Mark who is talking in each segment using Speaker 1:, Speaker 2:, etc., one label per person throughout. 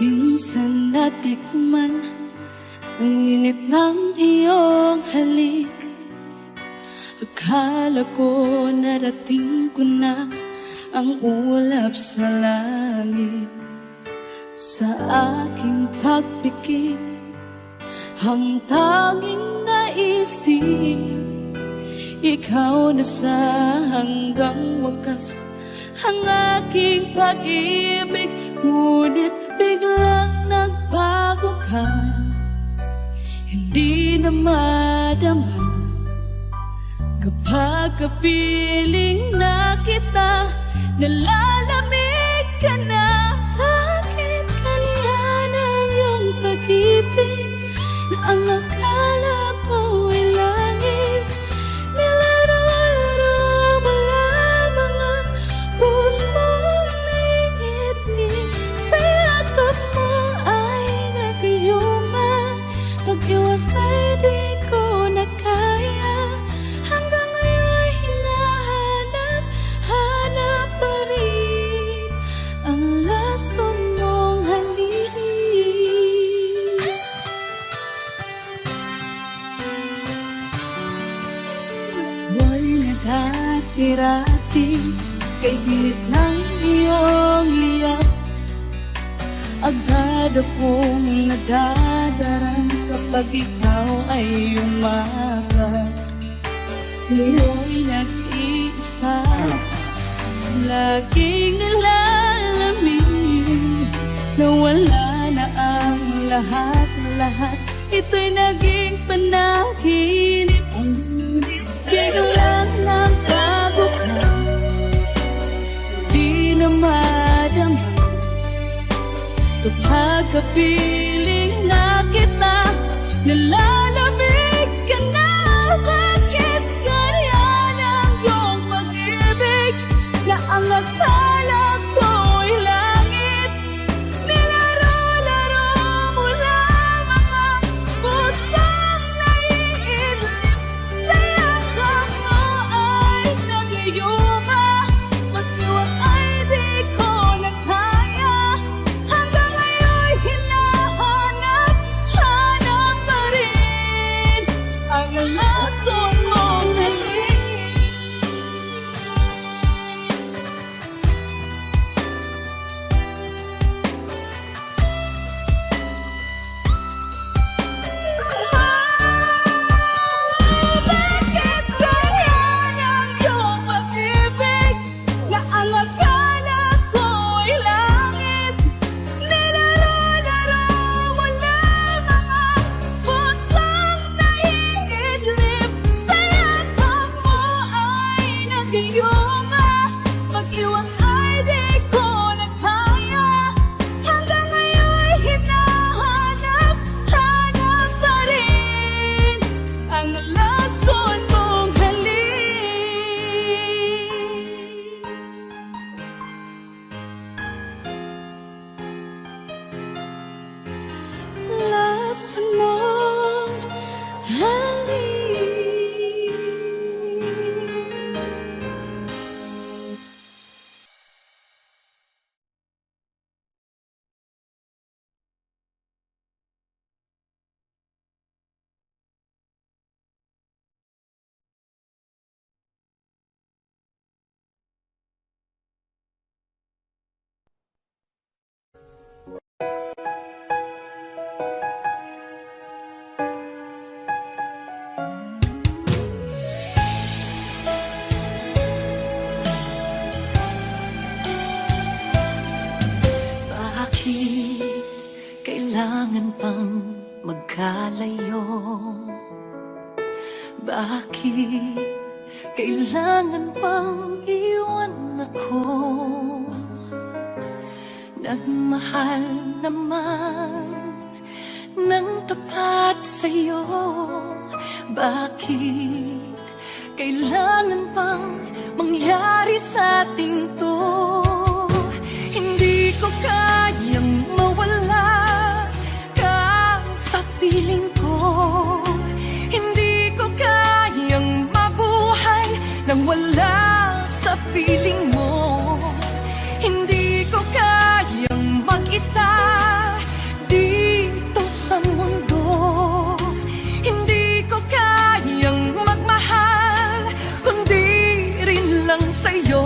Speaker 1: Minsan natikman ang init ng iyong halik. Akala ko narating ko na ang ulap sa langit. Sa aking pagpikit, ang tanging naisip, ikaw na sa hanggang wakas ang aking pag-ibig. Ngunit biglang nagbago ka, hindi na madama kapag kapiling na kita. Nalalamig ka na, bakit ganyan ang iyong pag-ibig na ang akala ko ay langit? Nilaro-laro mo lamang ang pusong naiinig. Sa yakap mo ay nagayuma, pag-iwas ay di ko na kaya. Hanggang ngayon hinahanap pa rin ang lason mong halik. Buhay na dati-rati kay gilid ng iyong liyap. Agad akong nadadaran kapag ikaw ay umakat. Ngayon nag-iisa, laging nalalamig, nawala na ang lahat-lahat. Ito'y naging panaginip. Biglang nagbago ka, di na madama kapag kapiling na kita. Nalalamig ka na, bakit ganyan ang iyong pag-ibig na ang akala ko'y langit? Nilaro-laro mo lamang ang pusong naiinig. Sa yakap mo ay nagayuma, mag-iwas ay di ko na kaya. Hanggang ngayon hinahanap pa rin ang lason mong halik. Bakit ganyan ang iyong pag-ibig na ang akala ko'y langit? Nilaro-laro mo lamang ang pusong naiidlip. Sa yakap mo ay nagayuma, mag-iwas ay di ko na kaya. Hanggang ngayon hinahanap pa rin ang lason mong halik. Lason mong halik.
Speaker 2: Bakit kailangan pang magkalayo? Bakit kailangan pang iwan ako? Nagmahal naman ng tapat sa'yo. Bakit kailangan pang mangyari sa atin to? Hindi ko kayang mawala ka sa piling ko. Hindi ko kayang mabuhay nang wala sa piling mo. Hindi ko kayang mag-isa lang sa'yo.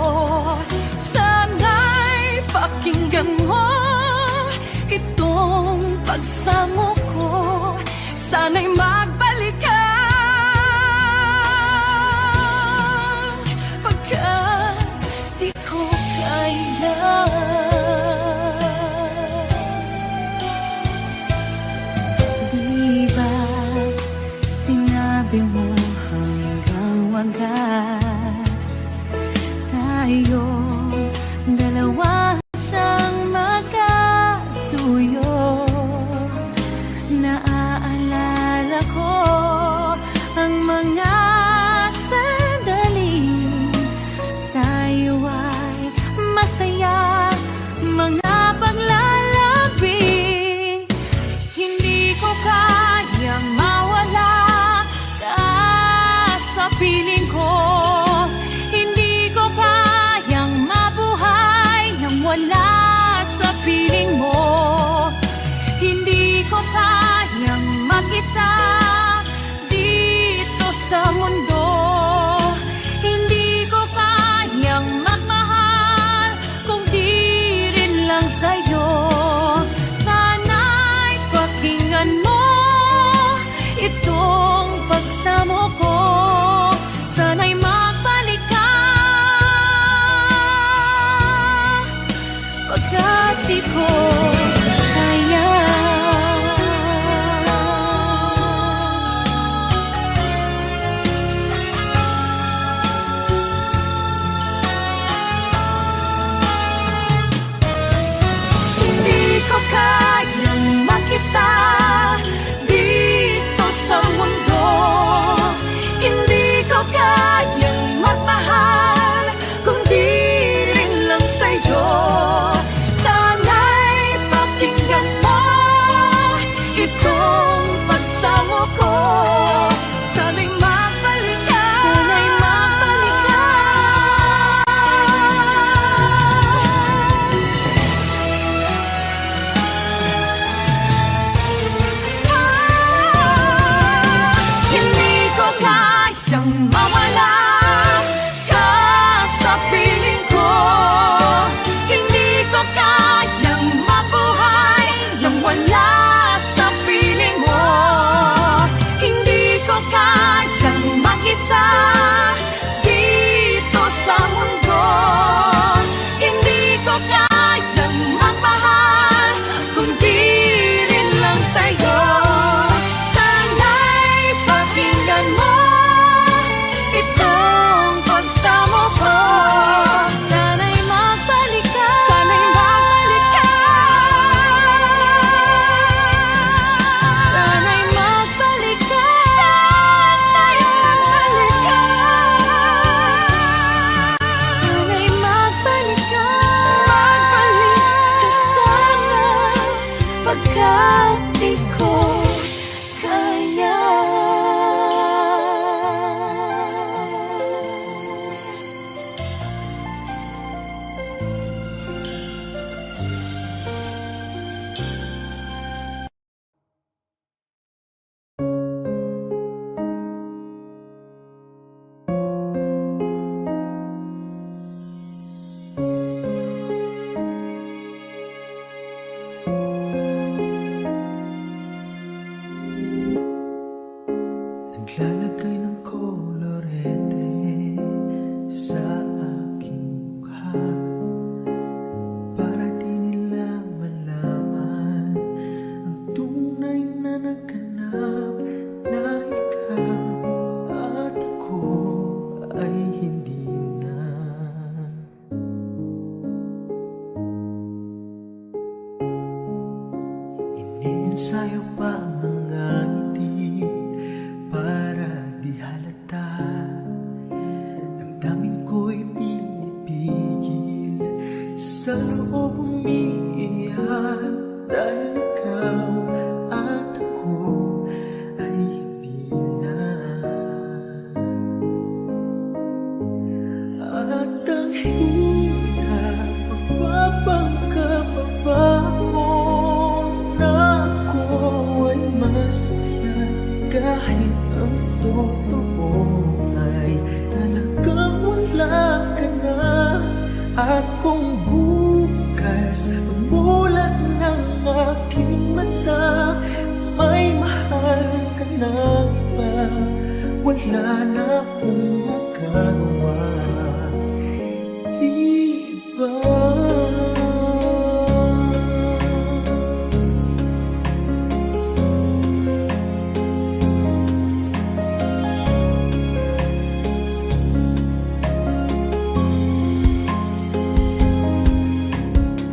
Speaker 2: Sana'y pakinggan mo itong pagsamo ko. Sana'y magbalik ka pagkat di ko kaya.
Speaker 1: Di ba sinabi mo hanggang wagas tayong dalawa siyang magkasuyo? Naaalala ko ang mga sandaling tayo ay masaya, mga paglalabing hindi ko kayang mawala ka sa piling ko. Hindi ko kayang mabuhay nang wala sa piling mo. Hindi ko kayang mag-isa dito sa mundo. Hindi ko kayang magmahal kung di rin lang sa'yo. Sana'y pakinggan mo itong pagsamo ko. Sana'y magbalik ka pagkat di ko kaya.
Speaker 2: Hindi ko kayang mag-isa dito sa mundo. Hindi ko kayang magmahal kung di rin lang sa'yo. Sana'y pakinggan mo itong pagsamo ko. Sana'y magbalik ka. Sana'y magbalik ka. Hindi ko kayang mawala ka sa piling ko. Hindi ko kayang mabuhay nang wala sa piling mo. Hindi ko kayang mag-isa dito sa mundo. Hindi ko kayang magmahal kung di rin lang sa'yo. Sana'y pakinggan mo itong pagsamo ko.
Speaker 1: Sana'y magbalik ka.
Speaker 2: Sana'y magbalik ka.
Speaker 1: Sana'y magbalik ka.
Speaker 2: Sana'y magbalik ka.
Speaker 1: Sana'y magbalik ka.
Speaker 2: Magbalik ka sana pagkat di ko kaya.
Speaker 3: Naglalagay ng kolorete sa aking mukha para di nila malaman ang tunay na naganap na ikaw at ako ay hindi na. Iniensayo pa ang mga ngiti para di halata. Damdamin ko'y pinipigil sa loob umiiyak dahil ikaw at ako ay hindi na. At ang hirap magbabangka pa ba ako na ako ay masaya kahit ang totoo ay talagang wala ka At kung bukas pagmulat ng aking mata may mahal ka ng iba, wala na akong magagawa, di ba?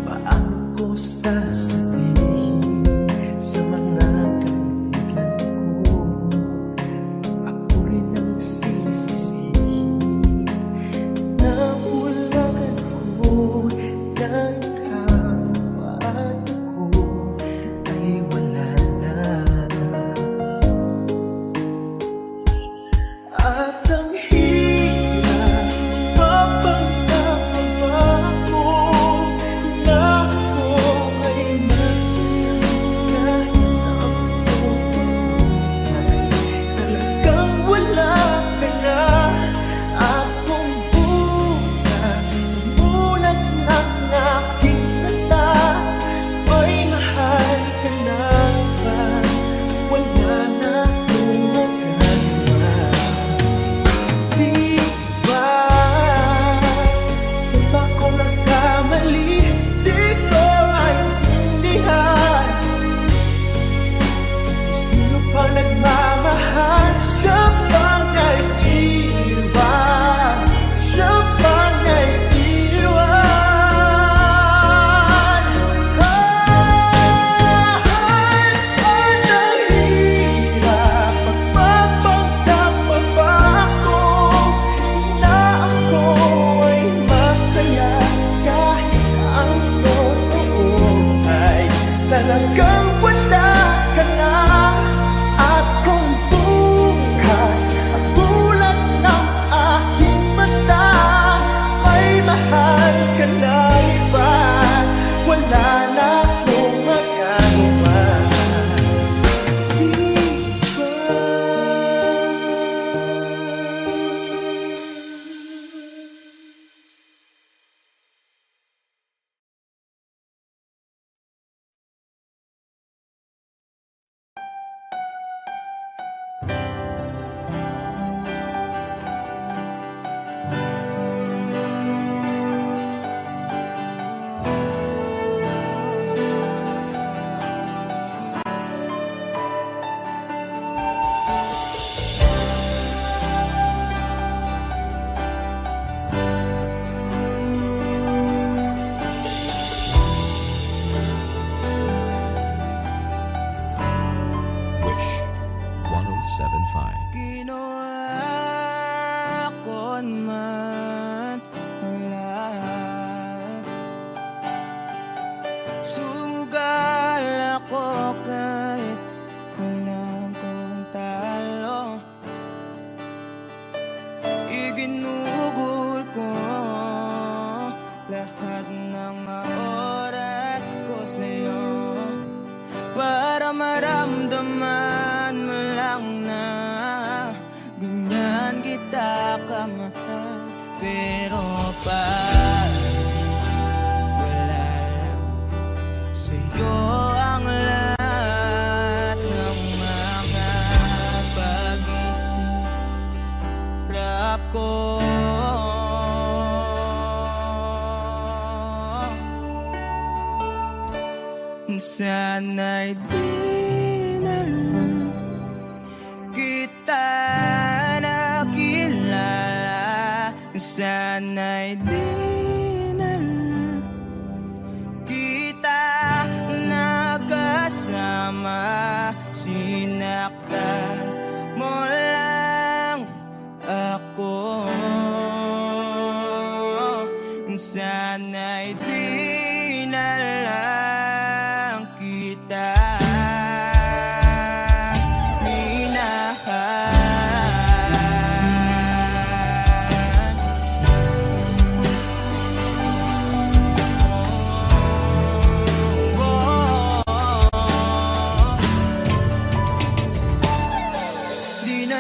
Speaker 3: Paano ko sasabihin sa mga kaibigan ko, ako rin ang sisisihin na bulagan ko ng ikaw at ako ay wala na. At ang hirap mapagkakapako na ako ay masaya kahit ako ay talagang wala ka na. At kung bukas mulat ng aking mata may mahal ka na ba, wala na akong magagawa, di ba? Saan ba ako nagkamali? Di ko maintindihan. Kung sino pa nagmamahal, siya pang nag-iwan, siya pang nag-iwan. At ang hirap magpapagkapabako na ako ay masaya kahit ang totoo ay talagang wala ka na. At kung bukas ang bulat ng aking mata may mahal ka na iba, wala na akong magagawa, di ba?
Speaker 4: Wish 1075.
Speaker 5: Ginawa ko man ang lahat, sumugal ako kahit alam kong talo, iginugol ko lahat ng mga oras ko sa'yo para maramdaman mo lang na ganyan kita kamahal. Pero wala lang sa'yo ang lahat ng mga pag-ihirap ko. Sana'y di na lang kita nakilala, sana'y di na lang kita nakasama, sinaktan mo lang ako. Sana'y di na lang kita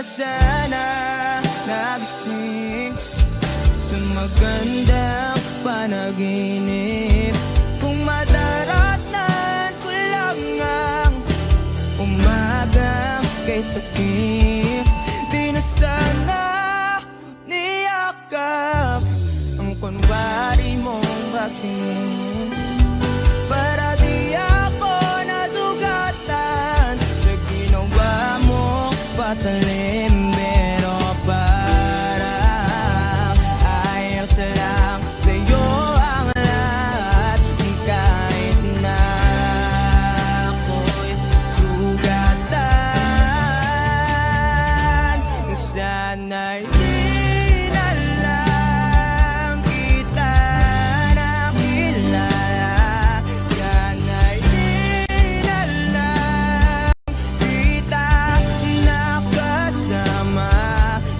Speaker 5: sana nagising sa magandang panaginip. Kung madaratnan ko lang ang umagang kay sakit, di na sana niyakap ang kunwari mong bakit. Para di ako nasugatan sa ginawa mo patalim, pero parang ayos lang sa'yo ang lahat. Kahit na ako'y sugatan, sana'y di na lang kita nakilala. Sana'y di na lang kita nakasama.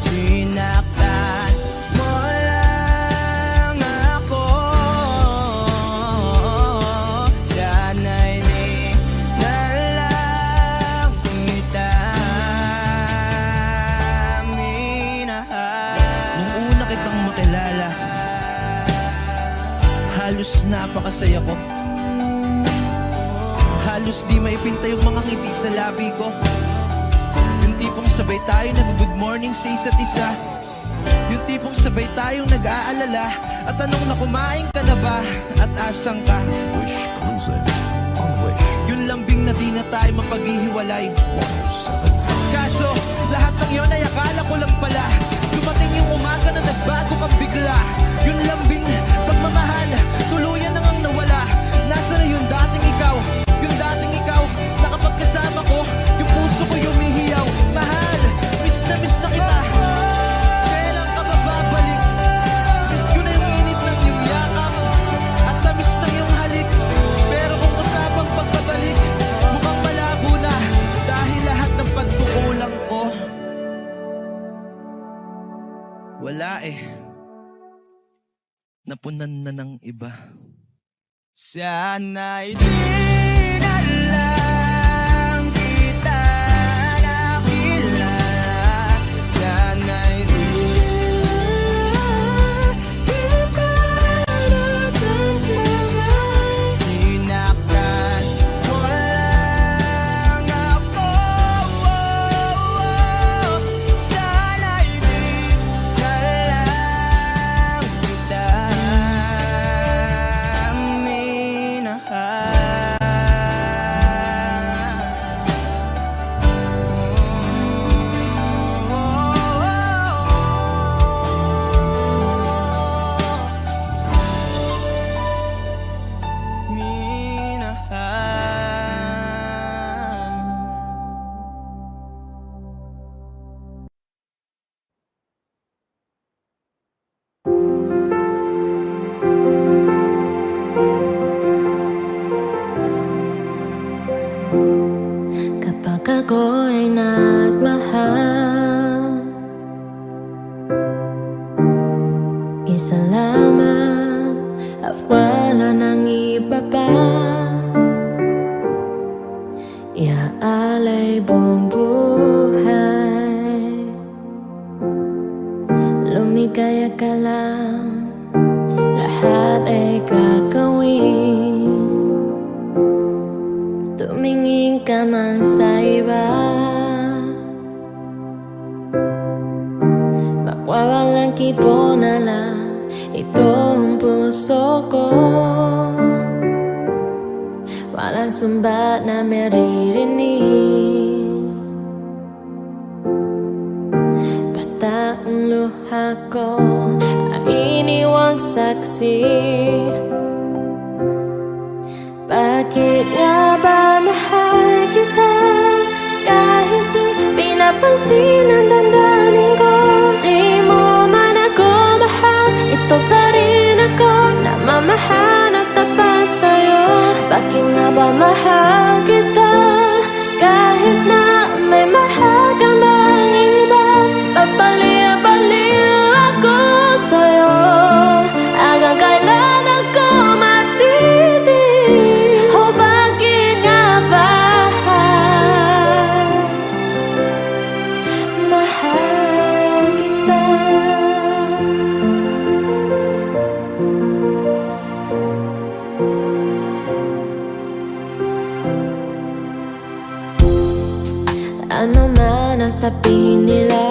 Speaker 5: Sinaktan mo lang ako. Sana'y di na lang kita minahal.
Speaker 6: Nung una kitang makilala, halos napakasaya ko. Halos di maipinta yung mga ngiti sa labi ko. Yung tipong sabay tayo nag-good morning sa isa't isa. Yung tipong sabay tayong nag-aalala at tanong na kumain ka na ba at asang ka.
Speaker 4: Wish exclusive on Wish
Speaker 6: Yung lambing na di na tayo mapaghihiwalay.
Speaker 4: 107.5.
Speaker 6: Kaso, lahat ng yon ay akala ko lang pala. Dumating yung umaga na nagbago kang bigla. Yung lambing, pagmamahal, tuluyan na ngang nawala. Nasa na yung dating ikaw? Yung dating ikaw, na kapag kasama ko, yung puso ko yumihiyaw. Mahal, miss na kita. Kailan ka mababalik? Miss ko na yung init ng iyong yakap at tamis ng iyong halik. Pero kung usapang pagbabalik, mukhang malabo na dahil lahat ng pagkukulang ko wala napunan na ng iba.
Speaker 5: Sana'y di na lang kita nakilala. Sana'y di kita nakasama. Sinaktan mo lang ako. Sana'y di na lang kita
Speaker 1: Kapag ako'y nagmahal, isa lamang at wala nang iba pa. Iaalay buong buhay, lumigaya ka lang, lahat ay gagawin. Tumingin ka man sa iba, magwawalang kibo na lang itong puso ko. Walang sumbat na maririnig, bata ang luha ko ay iniwang saksi. Bakit nga ba mahal kita kahit di pinapansin ang damdamin ko? Di mo man ako mahal, ito pa rin ako na mamahal at tapat sa'yo. Bakit nga ba mahal kita kahit na may mahal ka mang iba? Babaliw-baliw ako sa'yo hanggang kailan ako matitig. Oh, bakit nga ba mahal? sabihin nila,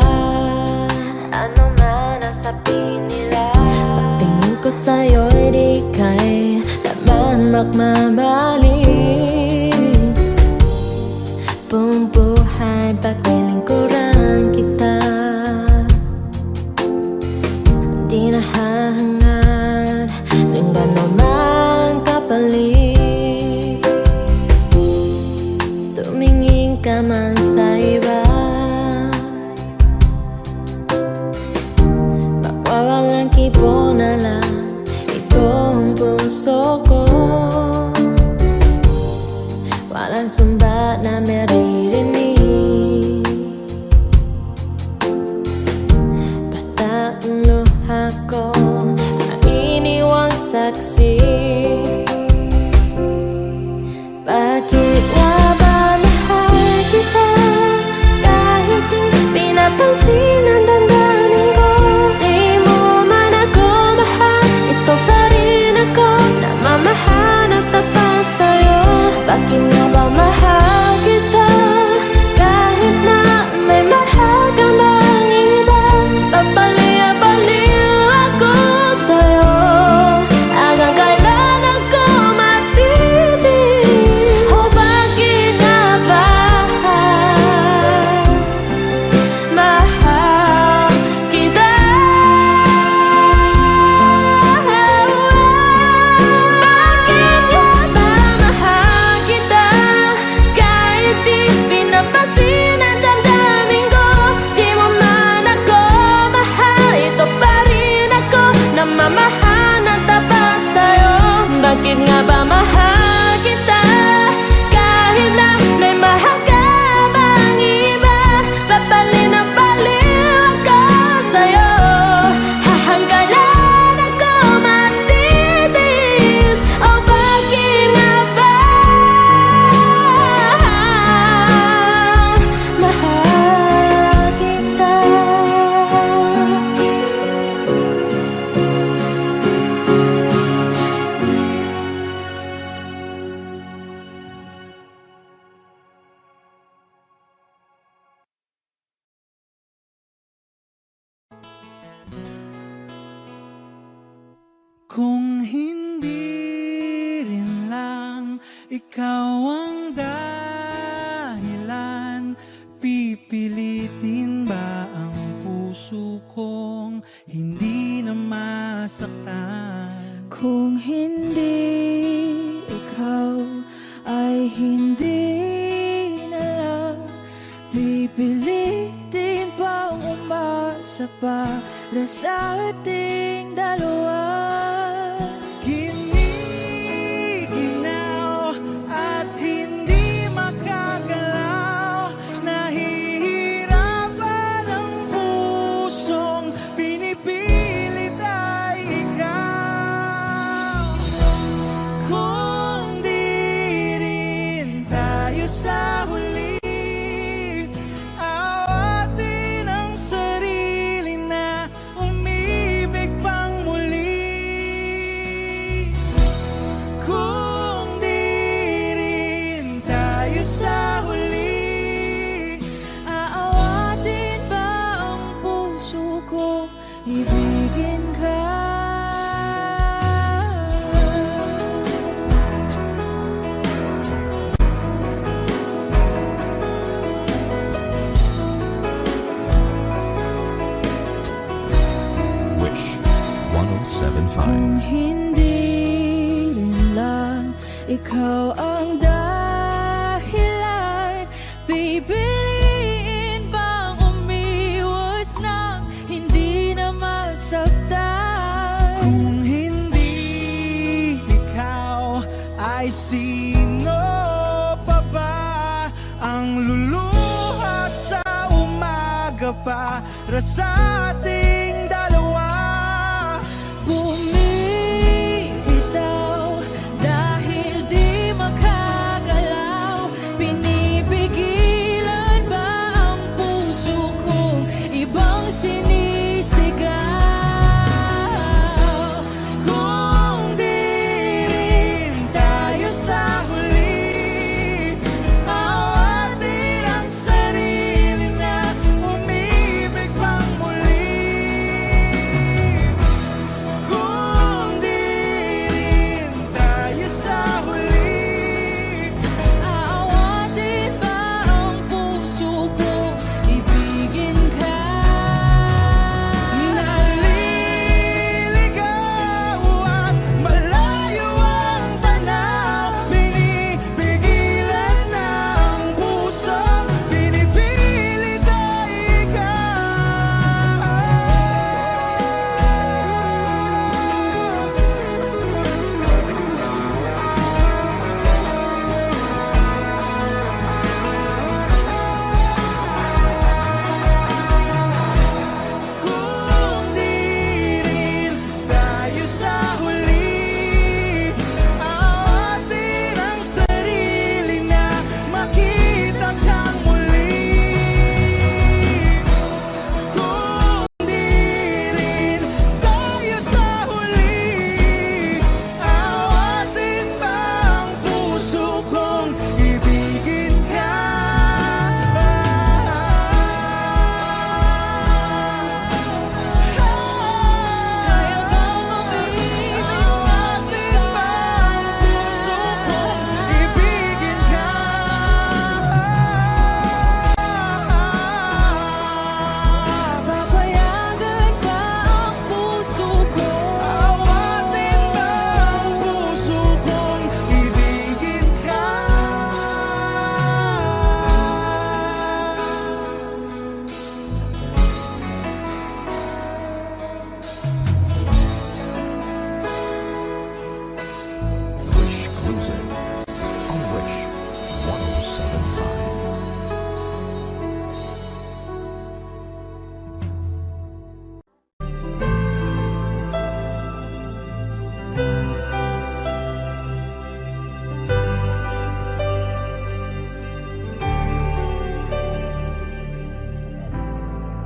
Speaker 1: ano man ang sabihin nila, pagtingin ko sa'yo'y di kay naman magmamali. Buong buhay paglilingkuran kita, di nahahangad ng ganumang kapalit. Tumingin ka man sa iba, mawawalang kibo na lang itong puso ko. Walang sumbat na maririnig, basta ang luha ko ang iniwang saksi. Bakit nga ba mahal kita kahit di pinapansin ang damdamin ko? Di mo man ako mahal, ito pa rin ako, namamahal at tapat sa'yo. Bakit nga ba mahal kita kahit na may mahal ka bang iba? Papaliw-baliw ako sa'yo, hanggang kailan ako matitig? O bakit nga ba mahal kita? Bakit nga ba mahal kita kahit di pinapansin ang damdamin ko? Di mo man ako mahal, ito pa rin ako, namamahal ng tapat sa'yo. Bakit nga ba mahal kita kahit na may mahal ka bang iba? Papalinaw-paliw ako sa'yo, hanggang kailan ako matitis? O bakit nga ba mahal kita?
Speaker 5: Kung hindi rin lang ikaw ang dahilan, pipilitin ba ang puso kong hindi na masaktan?
Speaker 2: Kung hindi ikaw ay hindi na lang, pipilitin pang umasa para sa ating dalawa.
Speaker 5: Giniginaw at hindi makagalaw, nahihirapan ang pusong pinipilit ay ikaw. Kung di rin tayo sa huli, awatin ang sarili na umibig pang muli. Kung di rin tayo sa huli,
Speaker 2: Aawatin ba ang puso ko, ibigin ka?
Speaker 4: Wish 1075.
Speaker 2: Kung hindi rin lang ikaw ang dahilan, pipiliin bang umiwas nang hindi na masaktan?
Speaker 5: kung hindi ikaw, ay sino pa ba ang luluha sa umaga para sa ating dalawa?
Speaker 2: Bumibitaw dahil di makagalaw, pinipigilan ba ang puso kong ibang sinisigaw?
Speaker 5: Kung di rin tayo sa huli, awatin ang sarili na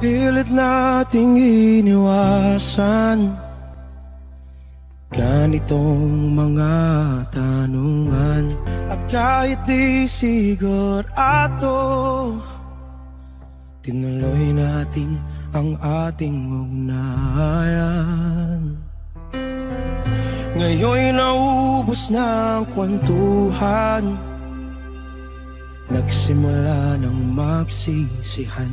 Speaker 3: Pilit nating iniwasan ganitong mga tanungan. At kahit di sigurado, tinuloy natin ang ating ugnayan. Ngayon'y naubos na ang kwentuhan, nagsimula ng magsisihan.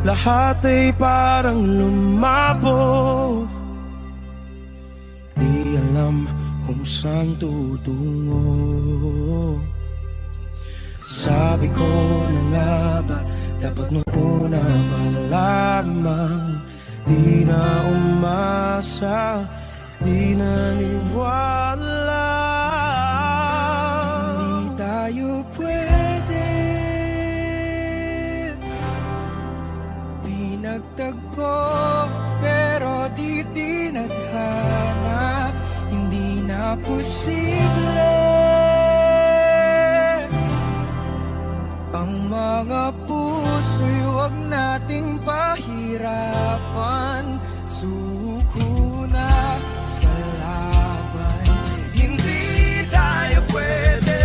Speaker 3: Lahat ay parang lumabo, di alam kung saan tutungo. Sabi ko na nga ba, dapat nung una pa lamang, di na umasa, di naniwala. Hindi tayo pwede, di nagtagpo, pero di tinadhana. Hindi na posible ang mga puso'y huwag nating pahirapan. Suko na sa laban, hindi tayo pwede.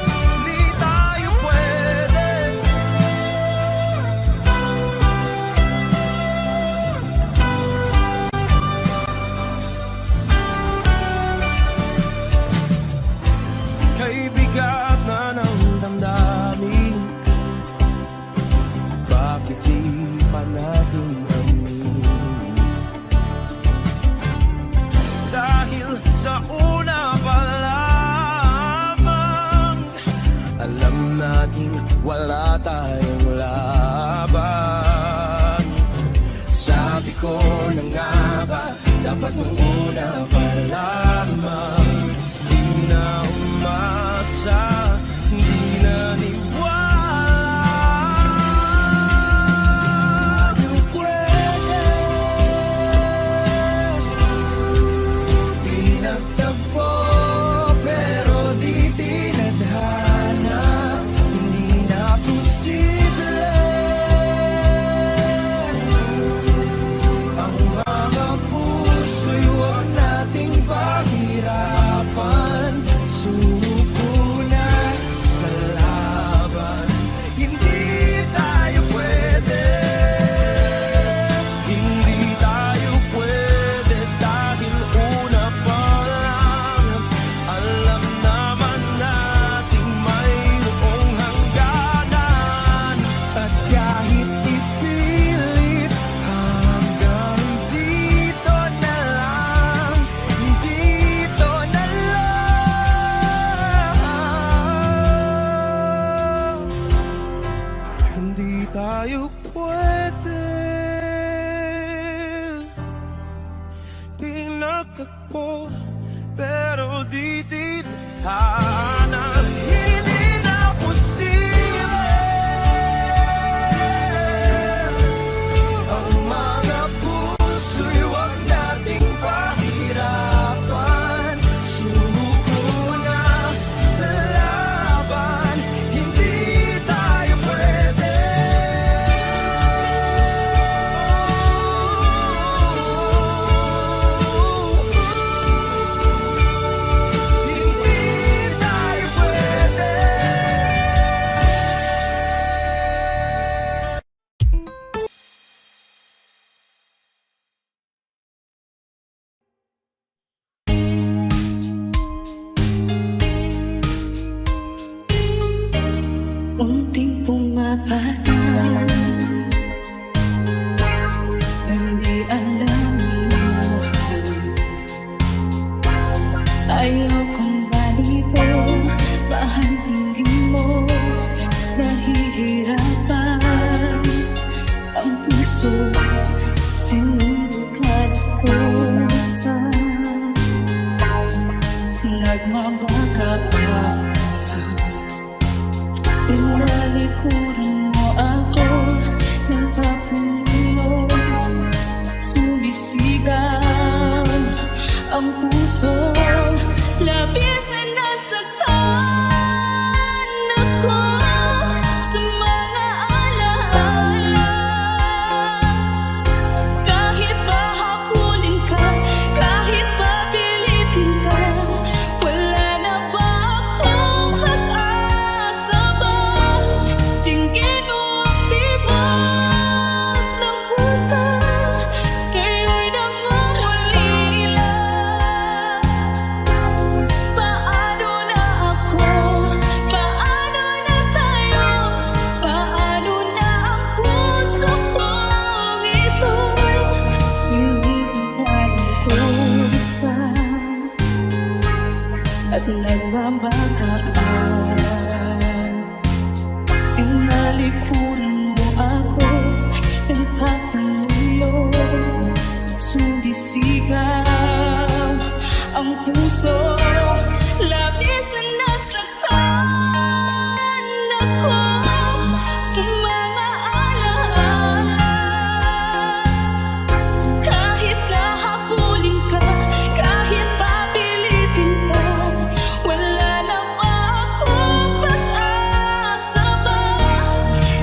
Speaker 3: Hindi tayo pwede. Kay bigat na ng damdamin, bakit di pa natin aminin? Dahil sa una pa lamang, alam natin wala tayong laban. Sabi ko na nga ba, dapat nung una pa lamang, di na umasa, di naniwala. Di pwede, di nagtagpo, pero di tinadhana. Hindi na posible ang mga puso'y huwag nating pahirapan. Suko na sa laban, hindi tayo pwede. Hindi tayo pwede dahil una pa lang, alam naman natin mayroong hangganan. At kahit ipilit, hanggang dito na lang, dito na lang. Hindi tayo pwede, pinagtagpo, pero di tinadhana. Hindi na posible ang mga puso'y huwag nating pahirapan. Suko na sa laban, hindi tayo pwede. Hindi tayo pwede.
Speaker 1: Unting pumapatay, hindi alam ayokong ganito, pahalingin mo, nahihirapan ang puso, sinubukan ko sa nagmamaka. Tinalikuran mo ako ng papulo, ang puso. Labis na nasaktan ako sa mga alaala. Kahit pahabulin ka, kahit pabilitin ka, wala na ba akong pag-asa ba? Tingin mo ang tibok ng puso, sa'yo'y nangungulila. Paano na ako? Paano na tayo? Paano na ang puso kong ito? Sinigang ka ng kusa at nagmamakaan. Tinalikuran mo ako ng patulo, sumisigaw ang puso. Labis na nasaktan ako sa mga alaala. Kahit nahabulin ka, kahit pabilitin ka, wala na ba akong pag-asa ba?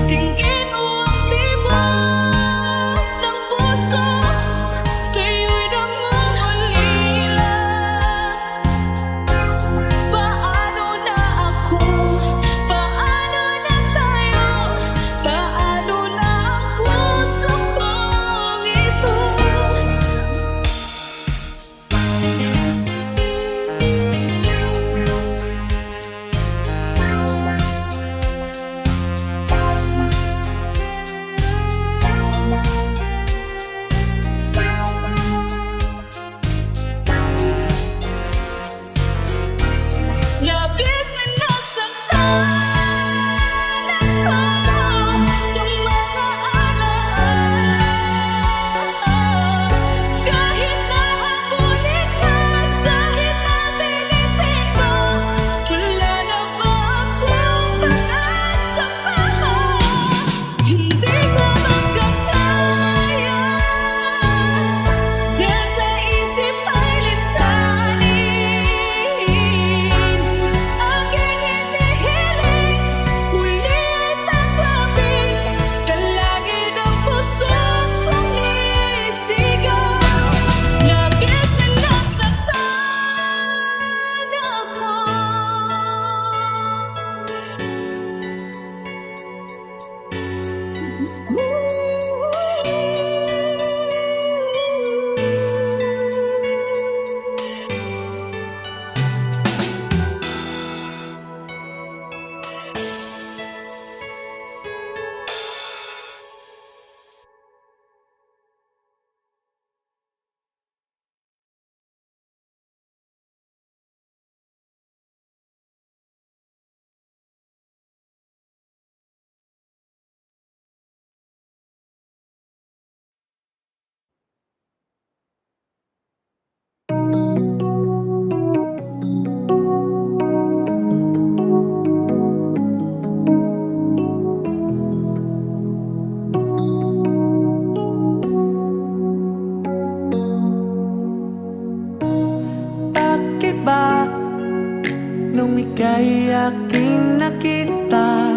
Speaker 1: Tingin mo ang tibok ng puso, sa'yo'y nangungulila. Paano na ako? Paano na tayo? Paano na ang puso kong ito? Labis na nasaktan ako sa mga alaala. Kahit nahabulin ka, kahit pabilitin ko, wala na ba akong pag-asa pa? Hindi ko magkakaya na sa isip ay lisanin. Aking hinihiling, muli ay tanggapin, dalangin ang puso't sumisigaw. Labis na nasaktan ako.
Speaker 3: Bakit ba nung ika'y aking nakita,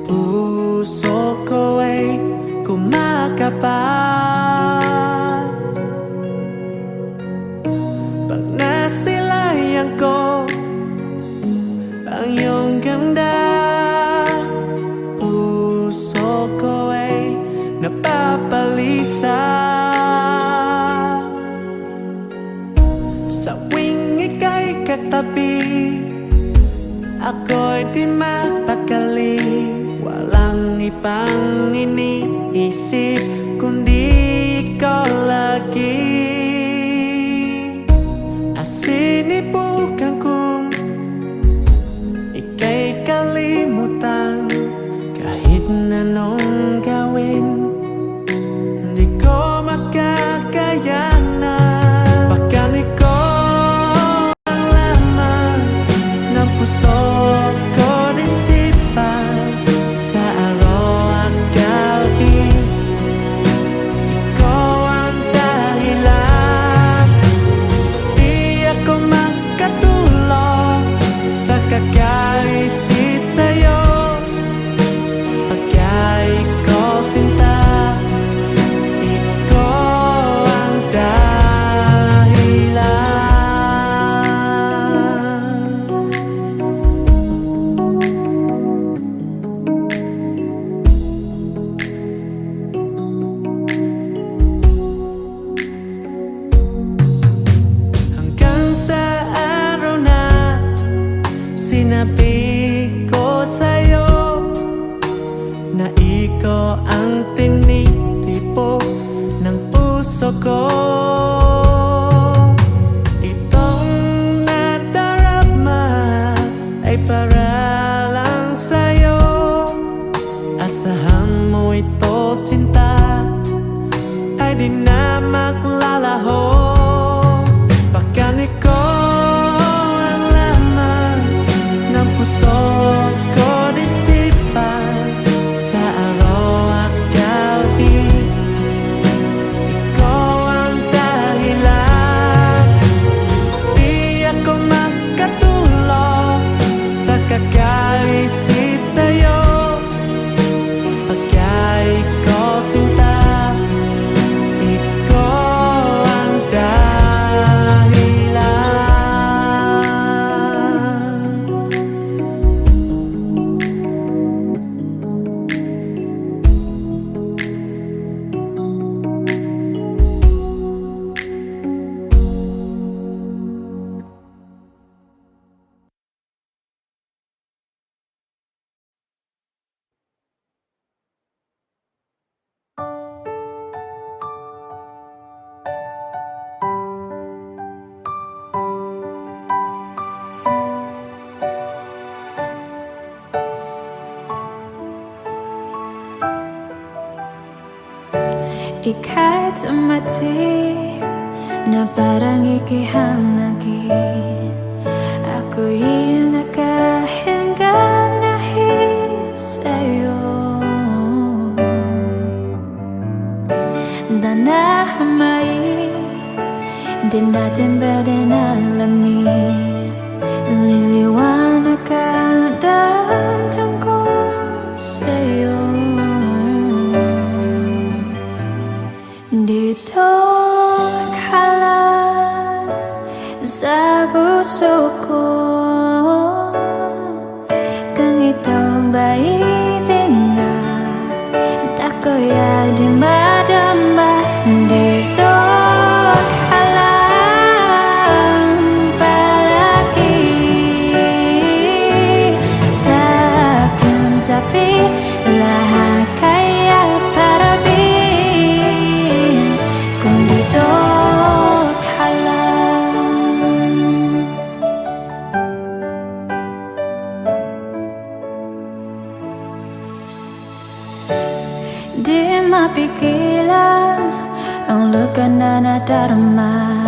Speaker 3: puso ko ay kumakapa? Pag nasilayan ko ang iyong ganda, puso ko ay napapalisa. Sa tuwing ika'y katabi, ako'y di mapakali. Walang ibang iniisip kundi ikaw lagi. Asinibukan kong ika'y kalimutan, kahit na anong gawin, hindi ko makakayanan. Bakit ko ang laman sinabi ko sa'yo na ikaw ang tinitipo ng puso ko. Itong nadarama ay para lang sa'yo. Asahan mo ito, sinta, ay di na maglalaho. Pagkani ko ang laman ng puso ko, disipan sa araw at gabi. Ikaw ang dahilan, di ako makatulog sa kakaisip sa'yo. Pagka ikaw sinta, ikaw ang dahilan.
Speaker 1: Ika'y tumati na parang ikihangagi. Ako'y nakahinga dahil sa'yo. Danahimay, di natin pwede alamin. Liliwanag ka dahil tungkol sa'yo. Dito ka lang sa puso ko, kung ito ba ibig nga, ako'y di madama. Dito ka lang palagi sa aking tabi, lahat kaya para di mapigilan ang luka na nadarama.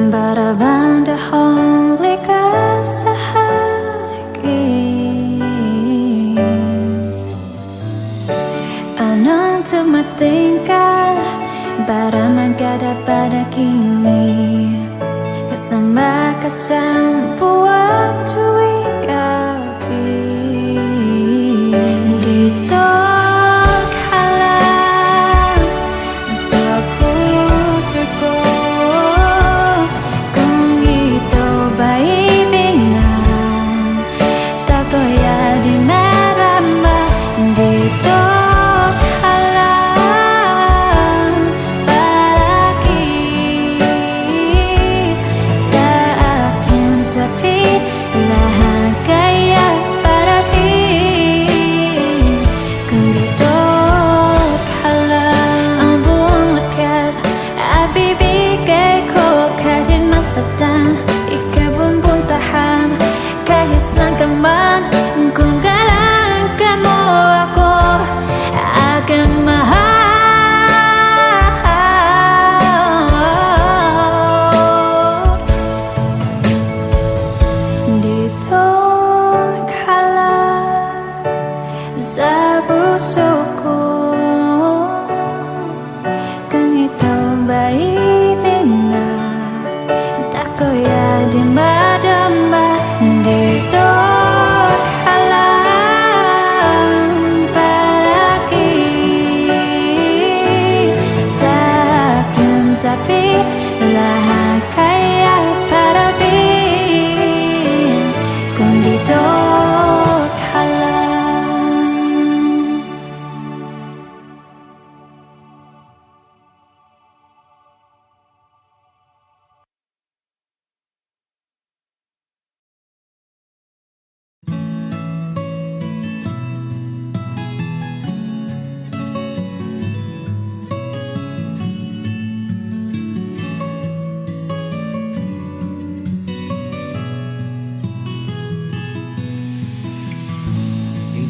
Speaker 1: Para bang dahong likas sa akin? Anong tumating ka para magkadapat kini? Kasama ka sa buwan tuwing gabi. Dito kung kailan ka mo ako aking mahal. Dito ka lang sa puso ko, kung ito ba ibig nga, ako'y di madama. Dito ka lang palagi sa aking tabi, lahat kaya para kung dito ka lang.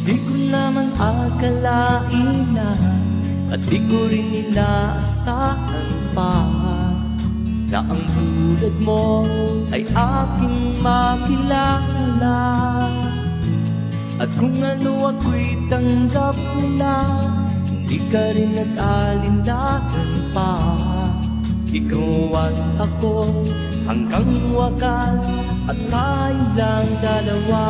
Speaker 3: Di ko naman akalain na at di ko rin inaasahan pa na ang tulad mo ay aking makilala. At kung ano ako'y tanggap mo na, hindi ka rin nag-alinlangan pa. Ikaw at ako hanggang wakas, at tayo lang dalawa.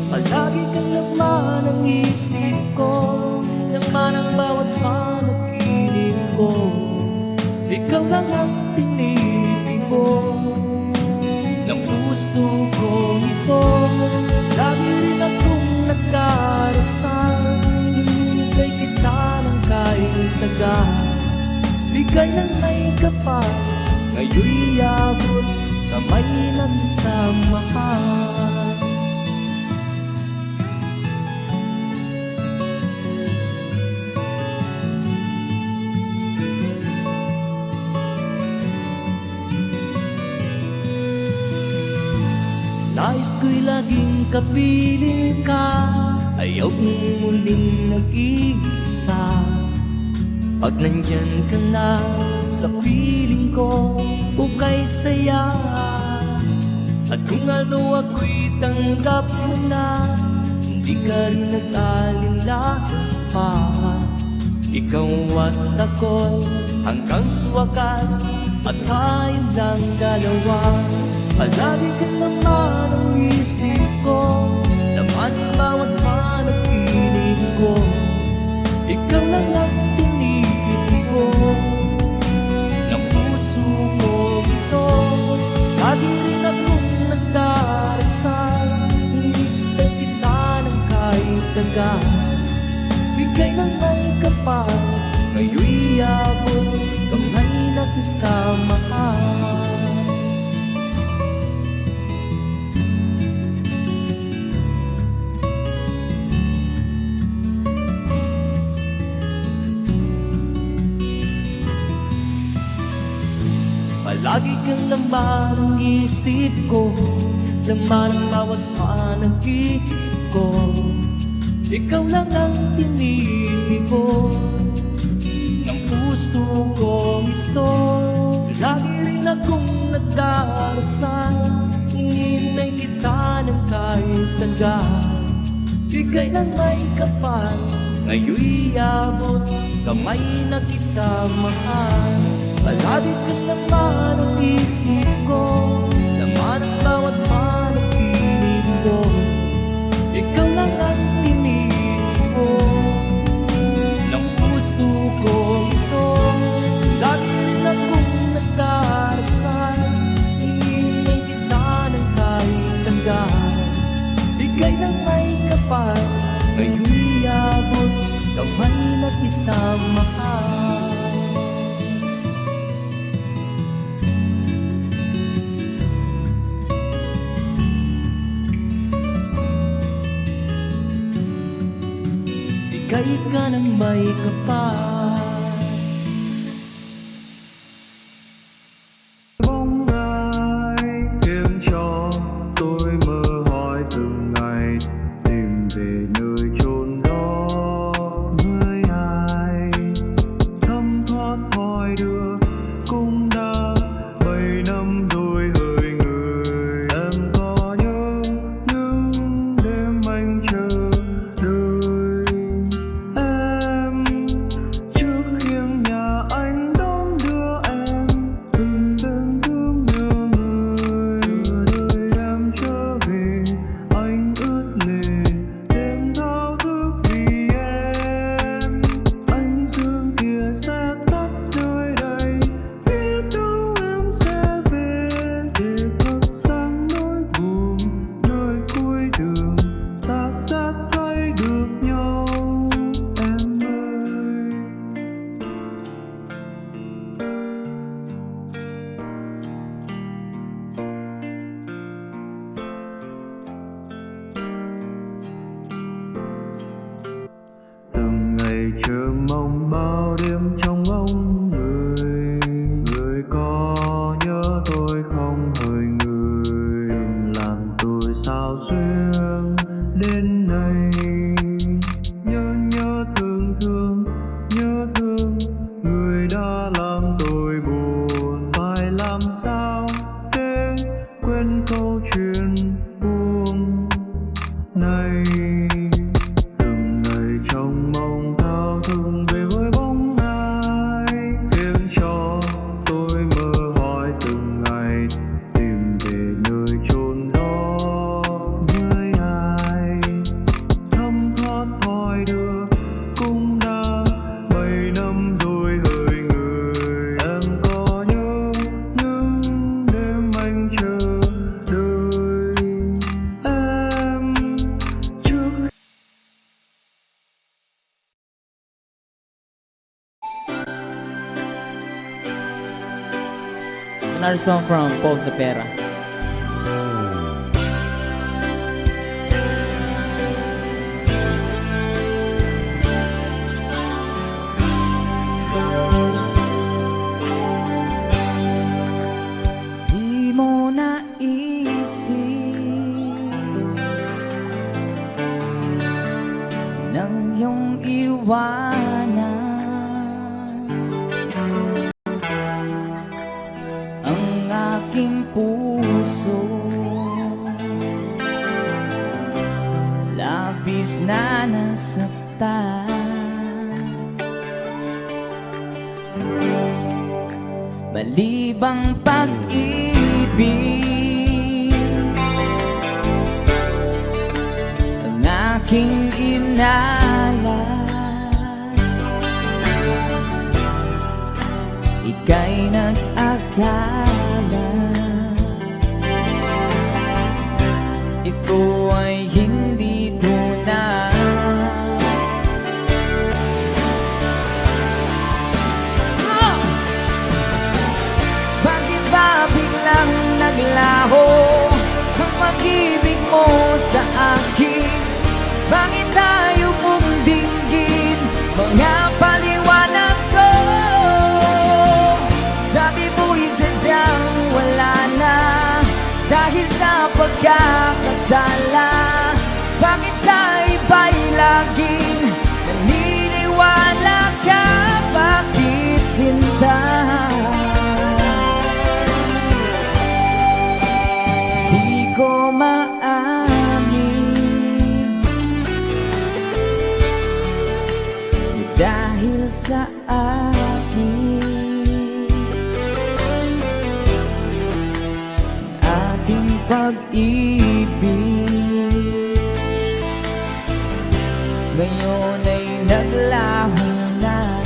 Speaker 3: Palagi kang laman ng isip ko, laman ang bawat panaginip ko. Ikaw lang ang tinipid ko ng puso ko ito. Lagi rin akong nagdarasal, hinihintay kita ng kahit tagal. Bigay ng may kapal, ngayon'y abot kamay ng tamahal. Nais ko'y laging kapiling ka, ayaw kong muling nag-iisa. Pag nandyan ka na sa piling ko, ukay saya. At kung ano ako'y tanggap mo na, hindi ka rin nag-alinlangan pa. Ikaw at ako hanggang wakas, at tayo lang dalawa. Palagi ka naman ang isip ko, laman ang bawat panaginip ko. Ikaw lang ang tinipid ko ng puso ko ito. Lagi rin akong nagdarasal, hinihintay kita ng kahit tagal. Bigay ng may kapal, ngayon'y abot kamay na kita mahal. Palagi kang laman ng isip ko, laman ang bawat panaginip ko. Ikaw lang ang tinipid ko ng puso ko ito. Lagi rin akong nagdarasal, hinihintay kita ng kahit tagal. Bigay ng may kapal, ngayon'y abot kamay na kita mahal. Palagi ka naman ang isip ko, laman ang bawat panaginip ko. Ikaw lang ang tinipid ko ng puso ko ito. Lagi rin akong nagdarasal, hinihintay kita ng kahit tagal. Bigay ng may kapal, ngayon'y abot kamay na kita mahal. Bigay ka ng may kapal.
Speaker 7: Bóng ai khiến cho tôi mơ hỏi từng ngày, tìm về nơi chốn đó với ai. Thấm thoát hỏi đưa cũng đã 7 năm rồi hỡi người. Em có nhớ những đêm anh chờ đợi em trước khiêng nhà anh đón đưa em, từng đêm thương nhớ người. Đời em trở về anh ướt lệ, đêm thao thức vì em. Ánh dương kia sẽ tắt nơi đây, biết đâu em sẽ về để cất sáng nỗi buồn. Nơi cuối đường ta sẽ thấy được nhau em ơi. Từng ngày chờ mong bao đêm trong ngóng người. Người có nhớ tôi không hỡi người, làm tôi sao xuyên đến đây.
Speaker 8: another song from Paul Sapera. Di mo naisip nang iyong iwanan ang aking puso, labis na nasaktan. Balibang pag-ibig ang aking inalay, ika'y nag-akala ito ay hindi tunay. Bakit ba biglang naglaho ang pag-ibig mo sa akin? Bakit tayo mong dinggin mga paliwanag ko? Sabi mo'y sadyang wala na dahil sa pagkakasala. Bakit sa iba'y laging naniniwala ka? Bakit sinta? Di ko maamin dahil sa akin ating pag-ibig ngayon ay naglaho na.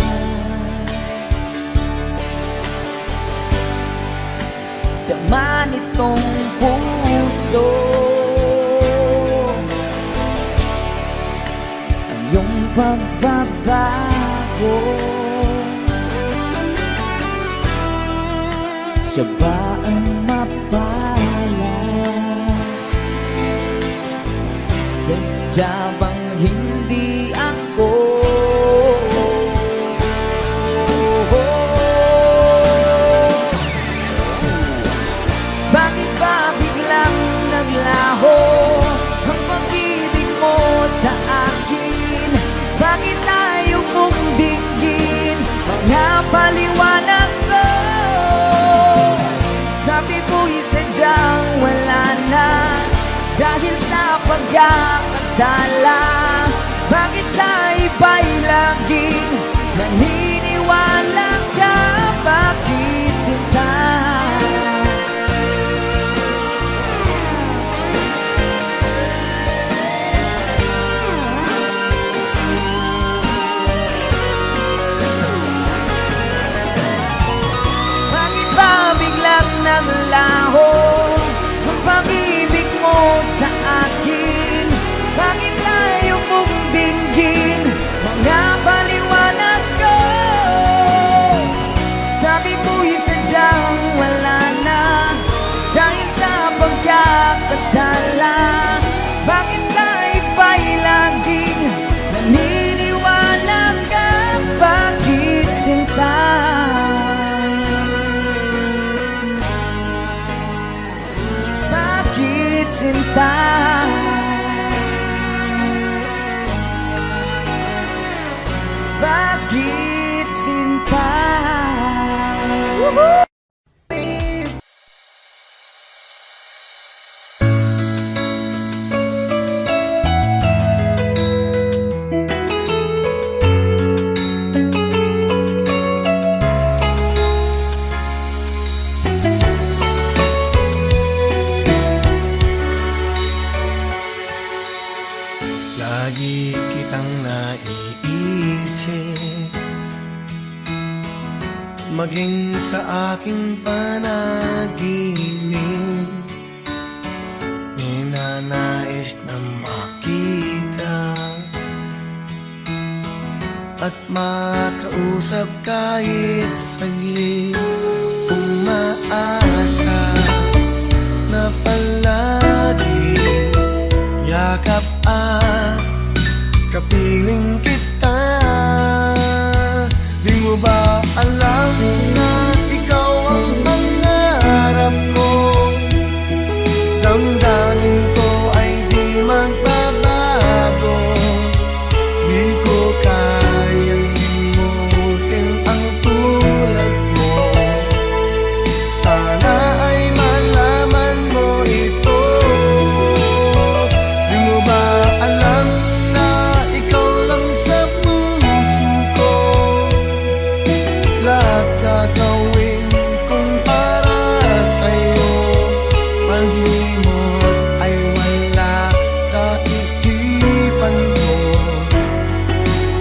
Speaker 8: Tama nitong puso ang iyong pagbabago. Siya ba ang mapala? Sadya bang hindi ako? Bakit ba biglang naglaho ang pag-ibig mo sa akin? Bakit tayo mong dinggin mga paliwanag ko? Sabi mo'y sadyang wala na dahil sa pagkakasala. Bakit sa iba'y laging naniniwala ka? Bakit sinta? Bakit ba biglang naglaho ang pag-ibig mo sa akin? Bakit tayo mong dinggin mga paliwanag ko? Sabi mo'y sadyang wala na dahil sa pagkakasala. Bakit sa iba'y laging naniniwala ka? Bakit sinta? Bakit sinta? Bakit sinta?
Speaker 5: Lagi kitang naiisip, maging sa aking panaginip. Ninanais na makita at makausap kahit saglit. Kung maaari
Speaker 6: yakap at kapiling kita. Di mo ba alam na ikaw ang pangarap ko? Damdamin ko ay di magbabago. Di ko kayang limutin ang tulad mo. Sana ay malaman mo ito. Di mo ba alam na ikaw lang sa puso ko? Lahat gagawin kong para sa'yo. Paglimot ay wala sa isipan ko.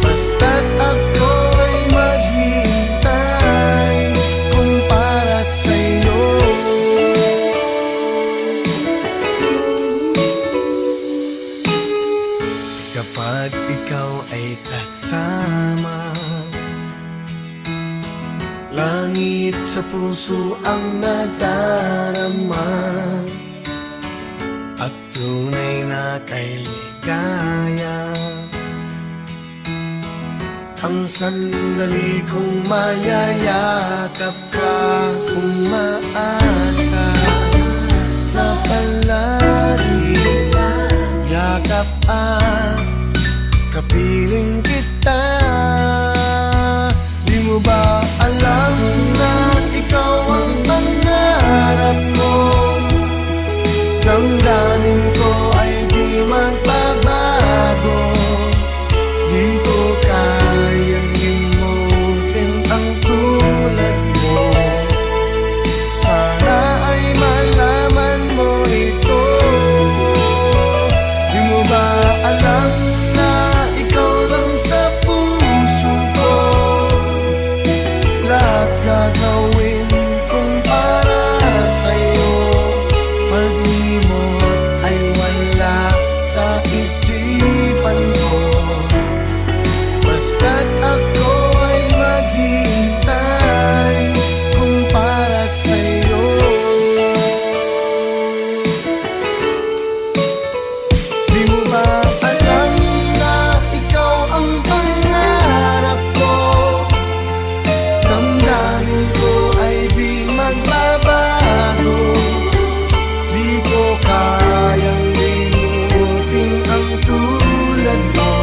Speaker 6: Basta't ako ay maghihintay kung para sa'yo. Kapag ikaw ay kasama, langit sa puso ang nadarama, at tunay na kay ligaya. Ang sandali kong mayayakap ka, kung maasa sa palagi. Yakap at kapiling kita. Di mo ba alam na ikaw ang pangarap ko? Damdamin ko ay di magbabago. Di ko kayang limutin ang tulad mo. Sana ay malaman mo ito. Di mo ba alam na ikaw lang sa puso ko? Lahat gagawin kong para sa'yo. Paglimot ay wala sa isipan ko. Basta't ako ay maghihintay kung para sa'yo. Di mo ba alam na ikaw ang pangarap ko? Damdamin ko ay di magbabago. Di ko kayang limutin ang tulad mo.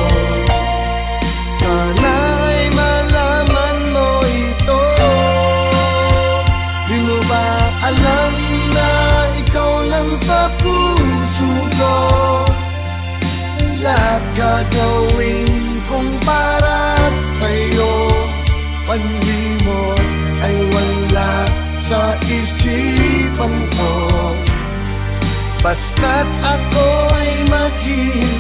Speaker 6: Sana ay malaman mo ito. Di mo ba alam na ikaw lang sa puso ko? Lahat gagawin kong para sa'yo. Paglimot ay wala sa isipan ko. Basta't ako ay maghihintay